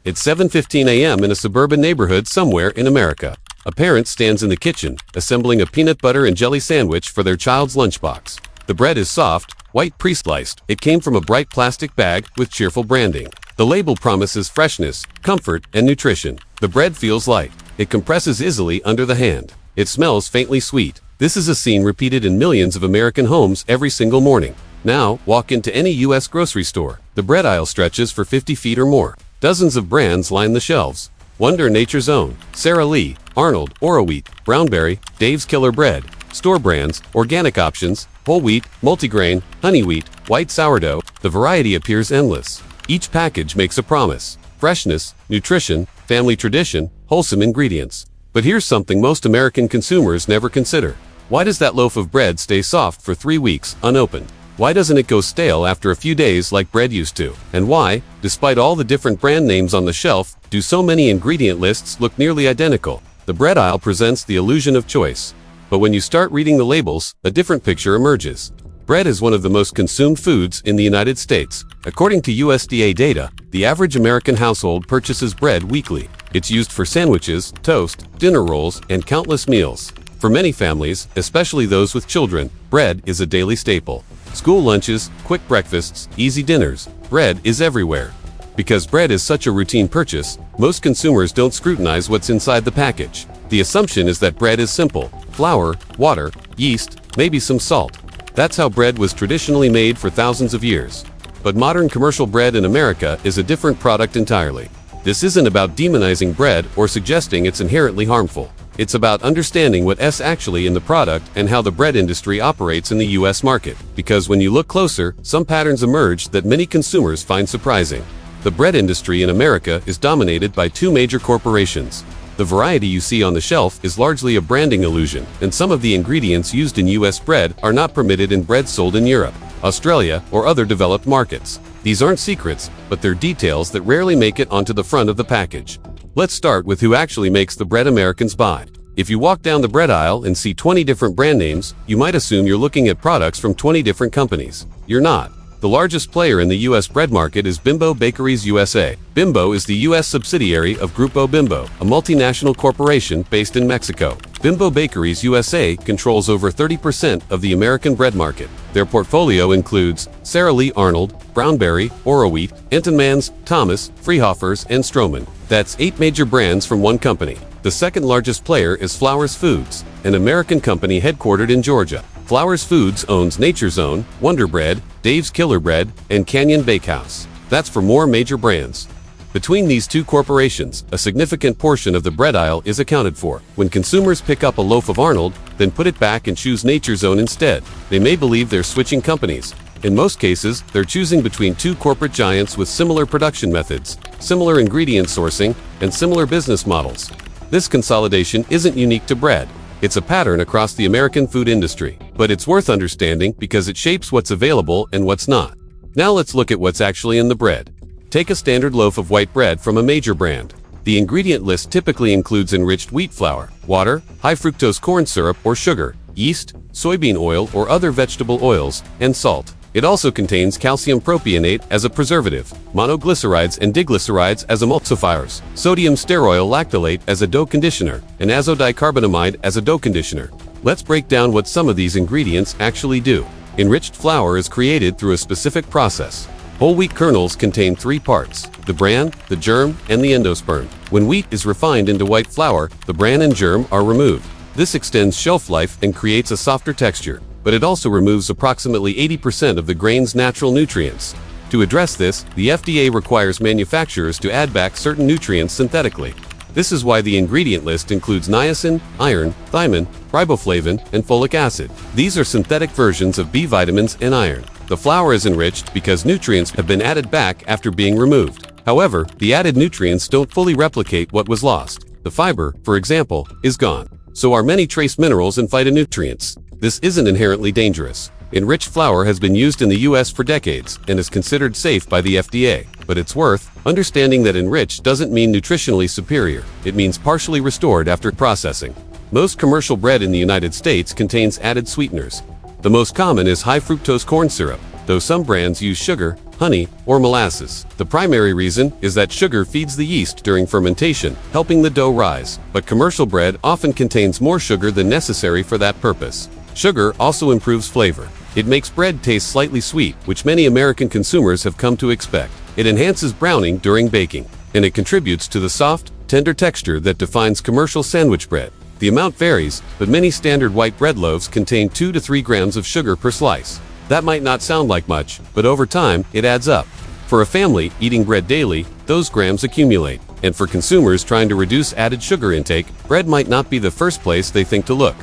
It's 7:15 a.m. in a suburban neighborhood somewhere in America. A parent stands in the kitchen, assembling a peanut butter and jelly sandwich for their child's lunchbox. The bread is soft, white pre-sliced. It came from a bright plastic bag with cheerful branding. The label promises freshness, comfort, and nutrition. The bread feels light. It compresses easily under the hand. It smells faintly sweet. This is a scene repeated in millions of American homes every single morning. Now, walk into any U.S. grocery store. The bread aisle stretches for 50 feet or more. Dozens of brands line the shelves. Wonder Nature's Own, Sara Lee, Arnold, Oro Wheat, Brownberry, Dave's Killer Bread, store brands, organic options, whole wheat, multigrain, honey wheat, white sourdough. The variety appears endless. Each package makes a promise: freshness, nutrition, family tradition, wholesome ingredients. But here's something most American consumers never consider. Why does that loaf of bread stay soft for 3 weeks, unopened? Why doesn't it go stale after a few days like bread used to? And why, despite all the different brand names on the shelf, do so many ingredient lists look nearly identical? The bread aisle presents the illusion of choice. But when you start reading the labels, a different picture emerges. Bread is one of the most consumed foods in the United States. According to USDA data, the average American household purchases bread weekly. It's used for sandwiches, toast, dinner rolls, and countless meals. For many families, especially those with children, bread is a daily staple. School lunches, quick breakfasts, easy dinners. Bread is everywhere. Because bread is such a routine purchase, most consumers don't scrutinize what's inside the package. The assumption is that bread is simple: flour, water, yeast, maybe some salt. That's how bread was traditionally made for thousands of years. But modern commercial bread in America is a different product entirely. This isn't about demonizing bread or suggesting it's inherently harmful. It's about understanding what's actually in the product and how the bread industry operates in the U.S. market. Because when you look closer, some patterns emerge that many consumers find surprising. The bread industry in America is dominated by two major corporations. The variety you see on the shelf is largely a branding illusion, and some of the ingredients used in U.S. bread are not permitted in bread sold in Europe, Australia, or other developed markets. These aren't secrets, but they're details that rarely make it onto the front of the package. Let's start with who actually makes the bread Americans buy. If you walk down the bread aisle and see 20 different brand names, you might assume you're looking at products from 20 different companies. You're not. The largest player in the U.S. bread market is Bimbo Bakeries USA. Bimbo is the U.S. subsidiary of Grupo Bimbo, a multinational corporation based in Mexico. Bimbo Bakeries USA controls over 30% of the American bread market. Their portfolio includes Sara Lee, Arnold, Brownberry, Oro Wheat, Entenmann's, Thomas, Freehofers, and Stroman. That's 8 major brands from one company. The second largest player is Flowers Foods, an American company headquartered in Georgia. Flowers Foods owns Nature's Own, Wonder Bread, Dave's Killer Bread, and Canyon Bakehouse. That's for more major brands. Between these two corporations, a significant portion of the bread aisle is accounted for. When consumers pick up a loaf of Arnold, then put it back and choose Nature's Own instead, they may believe they're switching companies. In most cases, they're choosing between two corporate giants with similar production methods, similar ingredient sourcing, and similar business models. This consolidation isn't unique to bread. It's a pattern across the American food industry, but it's worth understanding because it shapes what's available and what's not. Now let's look at what's actually in the bread. Take a standard loaf of white bread from a major brand. The ingredient list typically includes enriched wheat flour, water, high fructose corn syrup or sugar, yeast, soybean oil or other vegetable oils, and salt. It also contains calcium propionate as a preservative, monoglycerides and diglycerides as emulsifiers, sodium stearoyl lactylate as a dough conditioner, and azodicarbonamide as a dough conditioner. Let's break down what some of these ingredients actually do. Enriched flour is created through a specific process. Whole wheat kernels contain 3 parts: the bran, the germ, and the endosperm. When wheat is refined into white flour, the bran and germ are removed. This extends shelf life and creates a softer texture, but it also removes approximately 80% of the grain's natural nutrients. To address this, the FDA requires manufacturers to add back certain nutrients synthetically. This is why the ingredient list includes niacin, iron, thiamine, riboflavin, and folic acid. These are synthetic versions of B vitamins and iron. The flour is enriched because nutrients have been added back after being removed. However, the added nutrients don't fully replicate what was lost. The fiber, for example, is gone. So are many trace minerals and phytonutrients. This isn't inherently dangerous. Enriched flour has been used in the U.S. for decades and is considered safe by the FDA. But it's worth understanding that enriched doesn't mean nutritionally superior. It means partially restored after processing. Most commercial bread in the United States contains added sweeteners. The most common is high fructose corn syrup, though some brands use sugar, honey, or molasses. The primary reason is that sugar feeds the yeast during fermentation, helping the dough rise. But commercial bread often contains more sugar than necessary for that purpose. Sugar also improves flavor. It makes bread taste slightly sweet, which many American consumers have come to expect. It enhances browning during baking, and it contributes to the soft, tender texture that defines commercial sandwich bread. The amount varies, but many standard white bread loaves contain 2 to 3 grams of sugar per slice. That might not sound like much, but over time, it adds up. For a family eating bread daily, those grams accumulate. And for consumers trying to reduce added sugar intake, bread might not be the first place they think to look.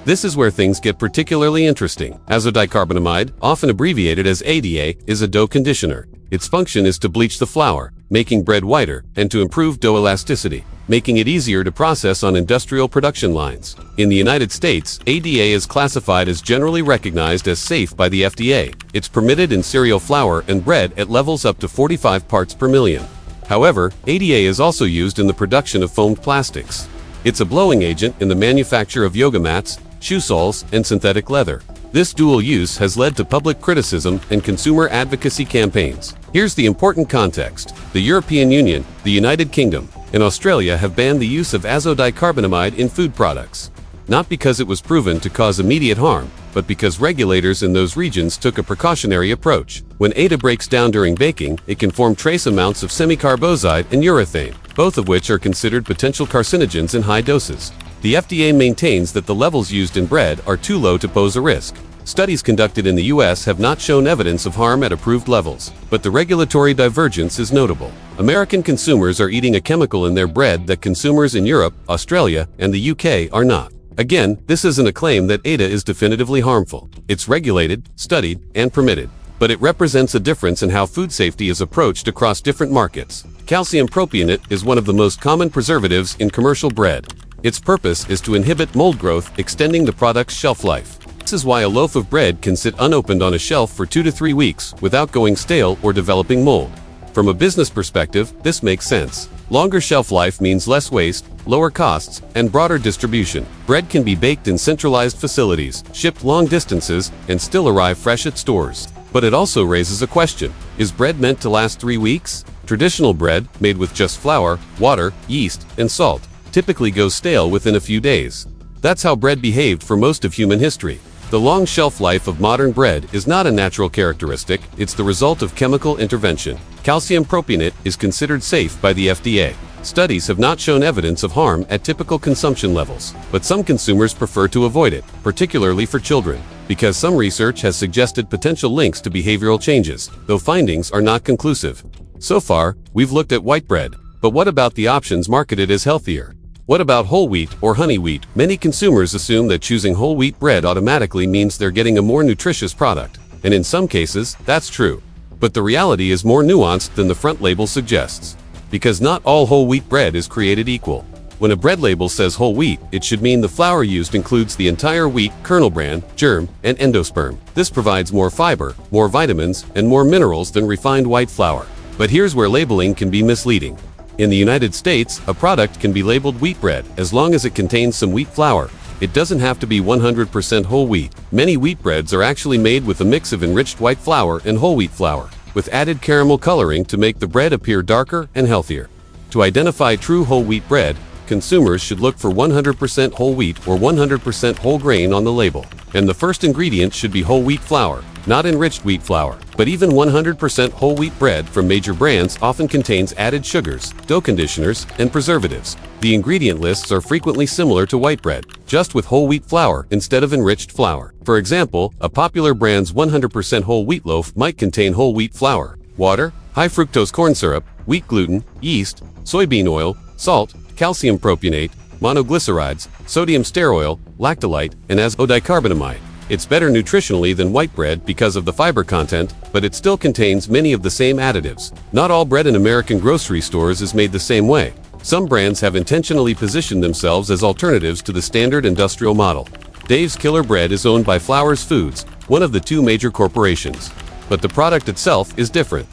This is where things get particularly interesting. Azodicarbonamide, often abbreviated as ADA, is a dough conditioner. Its function is to bleach the flour, making bread whiter, and to improve dough elasticity, making it easier to process on industrial production lines. In the United States, ADA is classified as generally recognized as safe by the FDA. It's permitted in cereal flour and bread at levels up to 45 parts per million. However, ADA is also used in the production of foamed plastics. It's a blowing agent in the manufacture of yoga mats, shoe soles, and synthetic leather. This dual use has led to public criticism and consumer advocacy campaigns. Here's the important context. The European Union, the United Kingdom, and Australia have banned the use of azodicarbonamide in food products. Not because it was proven to cause immediate harm, but because regulators in those regions took a precautionary approach. When ADA breaks down during baking, it can form trace amounts of semicarbazide and urethane, both of which are considered potential carcinogens in high doses. The FDA maintains that the levels used in bread are too low to pose a risk. Studies conducted in the U.S. have not shown evidence of harm at approved levels, but the regulatory divergence is notable. American consumers are eating a chemical in their bread that consumers in Europe, Australia, and the UK are not. Again, this isn't a claim that ADA is definitively harmful. It's regulated, studied, and permitted. But it represents a difference in how food safety is approached across different markets. Calcium propionate is one of the most common preservatives in commercial bread. Its purpose is to inhibit mold growth, extending the product's shelf life. This is why a loaf of bread can sit unopened on a shelf for 2 to 3 weeks without going stale or developing mold. From a business perspective, this makes sense. Longer shelf life means less waste, lower costs, and broader distribution. Bread can be baked in centralized facilities, shipped long distances, and still arrive fresh at stores. But it also raises a question. Is bread meant to last 3 weeks? Traditional bread, made with just flour, water, yeast, and salt, typically goes stale within a few days. That's how bread behaved for most of human history. The long shelf life of modern bread is not a natural characteristic, it's the result of chemical intervention. Calcium propionate is considered safe by the FDA. Studies have not shown evidence of harm at typical consumption levels, but some consumers prefer to avoid it, particularly for children, because some research has suggested potential links to behavioral changes, though findings are not conclusive. So far, we've looked at white bread, but what about the options marketed as healthier? What about whole wheat or honey wheat? Many consumers assume that choosing whole wheat bread automatically means they're getting a more nutritious product, and in some cases, that's true. But the reality is more nuanced than the front label suggests. Because not all whole wheat bread is created equal. When a bread label says whole wheat, it should mean the flour used includes the entire wheat, kernel bran, germ, and endosperm. This provides more fiber, more vitamins, and more minerals than refined white flour. But here's where labeling can be misleading. In the United States, a product can be labeled wheat bread as long as it contains some wheat flour. It doesn't have to be 100% whole wheat. Many wheat breads are actually made with a mix of enriched white flour and whole wheat flour, with added caramel coloring to make the bread appear darker and healthier. To identify true whole wheat bread, consumers should look for 100% whole wheat or 100% whole grain on the label. And the first ingredient should be whole wheat flour, not enriched wheat flour. But even 100% whole wheat bread from major brands often contains added sugars, dough conditioners, and preservatives. The ingredient lists are frequently similar to white bread, just with whole wheat flour instead of enriched flour. For example, a popular brand's 100% whole wheat loaf might contain whole wheat flour, water, high fructose corn syrup, wheat gluten, yeast, soybean oil, salt, calcium propionate, monoglycerides, sodium stearoyl, lactolite, and azodicarbonamide. It's better nutritionally than white bread because of the fiber content, but it still contains many of the same additives. Not all bread in American grocery stores is made the same way. Some brands have intentionally positioned themselves as alternatives to the standard industrial model. Dave's Killer Bread is owned by Flowers Foods, one of the two major corporations. But the product itself is different.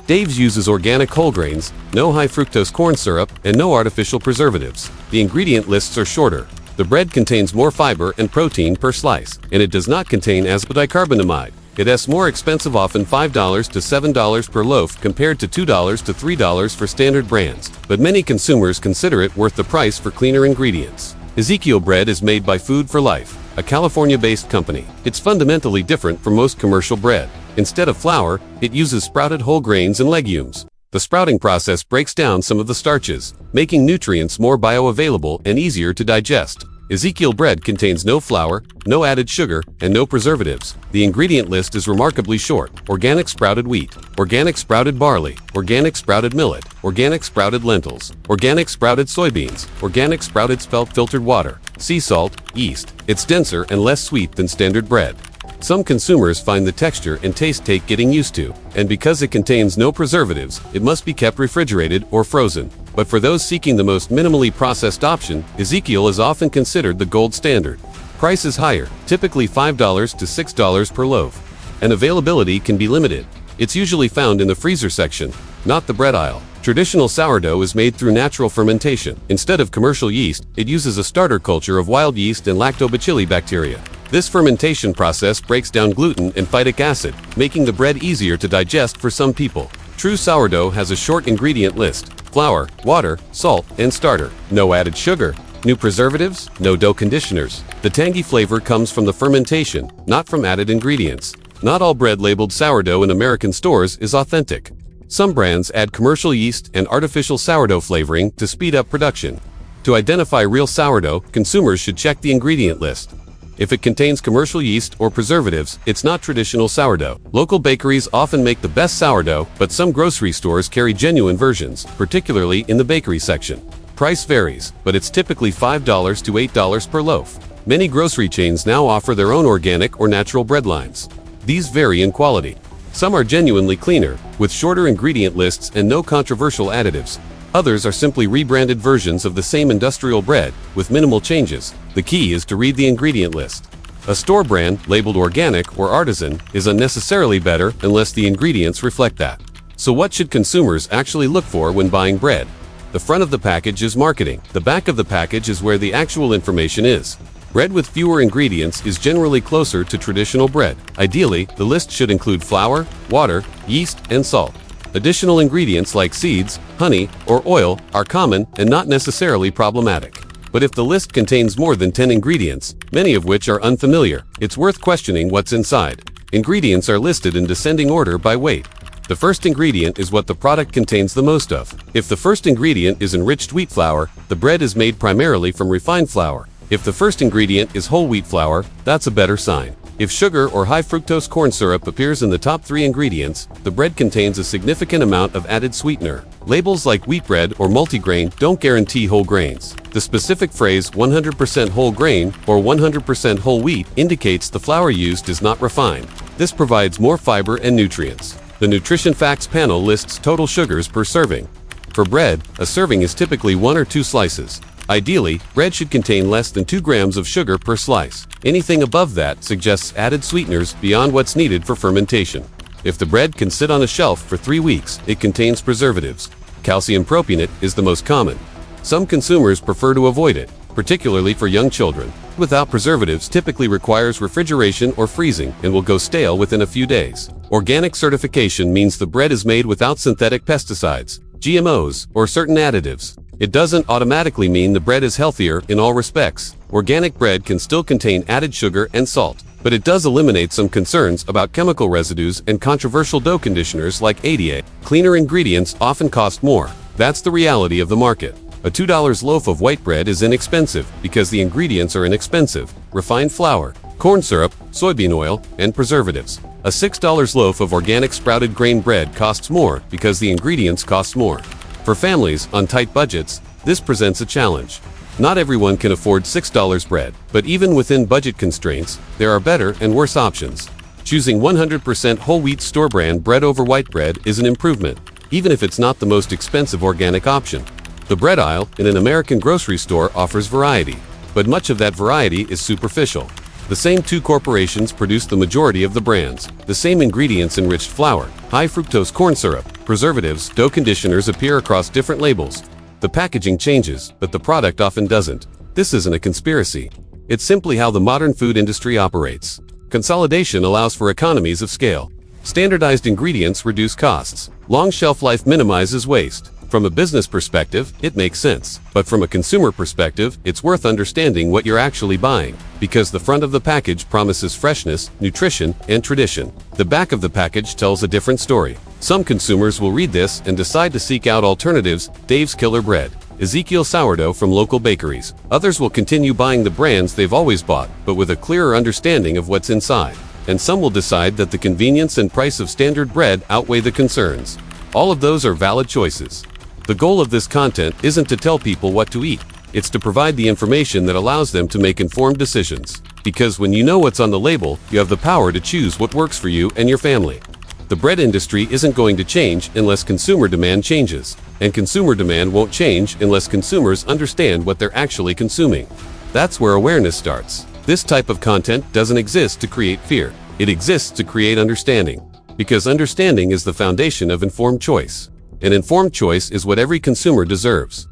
Dave's uses organic whole grains, no high fructose corn syrup, and no artificial preservatives. The ingredient lists are shorter. The bread contains more fiber and protein per slice, and it does not contain azodicarbonamide. It is more expensive, often $5 to $7 per loaf compared to $2 to $3 for standard brands, but many consumers consider it worth the price for cleaner ingredients. Ezekiel bread is made by Food for Life, a California-based company. It's fundamentally different from most commercial bread. Instead of flour, it uses sprouted whole grains and legumes. The sprouting process breaks down some of the starches, making nutrients more bioavailable and easier to digest. Ezekiel bread contains no flour, no added sugar, and no preservatives. The ingredient list is remarkably short: organic sprouted wheat, organic sprouted barley, organic sprouted millet, organic sprouted lentils, organic sprouted soybeans, organic sprouted spelt filtered water, sea salt, yeast. It's denser and less sweet than standard bread. Some consumers find the texture and taste take getting used to, and because it contains no preservatives, it must be kept refrigerated or frozen. But for those seeking the most minimally processed option, Ezekiel is often considered the gold standard. Price is higher, typically $5 to $6 per loaf, and availability can be limited. It's usually found in the freezer section, not the bread aisle. Traditional sourdough is made through natural fermentation. Instead of commercial yeast, it uses a starter culture of wild yeast and lactobacilli bacteria. This fermentation process breaks down gluten and phytic acid, making the bread easier to digest for some people. True sourdough has a short ingredient list: flour, water, salt, and starter. No added sugar, no preservatives, no dough conditioners. The tangy flavor comes from the fermentation, not from added ingredients. Not all bread labeled sourdough in American stores is authentic. Some brands add commercial yeast and artificial sourdough flavoring to speed up production. To identify real sourdough, consumers should check the ingredient list. If it contains commercial yeast or preservatives, it's not traditional sourdough. Local bakeries often make the best sourdough, but some grocery stores carry genuine versions, particularly in the bakery section. Price varies, but it's typically $5 to $8 per loaf. Many grocery chains now offer their own organic or natural bread lines. These vary in quality. Some are genuinely cleaner, with shorter ingredient lists and no controversial additives. Others are simply rebranded versions of the same industrial bread, with minimal changes. The key is to read the ingredient list. A store brand, labeled organic or artisan, is unnecessarily better unless the ingredients reflect that. So what should consumers actually look for when buying bread? The front of the package is marketing. The back of the package is where the actual information is. Bread with fewer ingredients is generally closer to traditional bread. Ideally, the list should include flour, water, yeast, and salt. Additional ingredients like seeds, honey, or oil are common and not necessarily problematic. But if the list contains more than 10 ingredients, many of which are unfamiliar, it's worth questioning what's inside. Ingredients are listed in descending order by weight. The first ingredient is what the product contains the most of. If the first ingredient is enriched wheat flour, the bread is made primarily from refined flour. If the first ingredient is whole wheat flour, that's a better sign. If sugar or high fructose corn syrup appears in the top 3 ingredients, the bread contains a significant amount of added sweetener. Labels like wheat bread or multigrain don't guarantee whole grains. The specific phrase 100% whole grain or 100% whole wheat indicates the flour used is not refined. This provides more fiber and nutrients. The Nutrition Facts panel lists total sugars per serving. For bread, a serving is typically 1 or 2 slices. Ideally, bread should contain less than 2 grams of sugar per slice. Anything above that suggests added sweeteners beyond what's needed for fermentation. If the bread can sit on a shelf for 3 weeks, it contains preservatives. Calcium propionate is the most common. Some consumers prefer to avoid it, particularly for young children. Without preservatives typically requires refrigeration or freezing and will go stale within a few days. Organic certification means the bread is made without synthetic pesticides, GMOs, or certain additives. It doesn't automatically mean the bread is healthier in all respects. Organic bread can still contain added sugar and salt, but it does eliminate some concerns about chemical residues and controversial dough conditioners like ADA. Cleaner ingredients often cost more. That's the reality of the market. A $2 loaf of white bread is inexpensive because the ingredients are inexpensive: refined flour, corn syrup, soybean oil, and preservatives. A $6 loaf of organic sprouted grain bread costs more because the ingredients cost more. For families on tight budgets, this presents a challenge. Not everyone can afford $6 bread, but even within budget constraints, there are better and worse options. Choosing 100% whole wheat store brand bread over white bread is an improvement, even if it's not the most expensive organic option. The bread aisle in an American grocery store offers variety, but much of that variety is superficial. The same 2 corporations produce the majority of the brands. The same ingredients: enriched flour, high fructose corn syrup, preservatives, dough conditioners appear across different labels. The packaging changes, but the product often doesn't. This isn't a conspiracy. It's simply how the modern food industry operates. Consolidation allows for economies of scale. Standardized ingredients reduce costs. Long shelf life minimizes waste. From a business perspective, it makes sense. But from a consumer perspective, it's worth understanding what you're actually buying, because the front of the package promises freshness, nutrition, and tradition. The back of the package tells a different story. Some consumers will read this and decide to seek out alternatives: Dave's Killer Bread, Ezekiel sourdough from local bakeries. Others will continue buying the brands they've always bought, but with a clearer understanding of what's inside. And some will decide that the convenience and price of standard bread outweigh the concerns. All of those are valid choices. The goal of this content isn't to tell people what to eat. It's to provide the information that allows them to make informed decisions. Because when you know what's on the label, you have the power to choose what works for you and your family. The bread industry isn't going to change unless consumer demand changes. And consumer demand won't change unless consumers understand what they're actually consuming. That's where awareness starts. This type of content doesn't exist to create fear. It exists to create understanding. Because understanding is the foundation of informed choice. An informed choice is what every consumer deserves.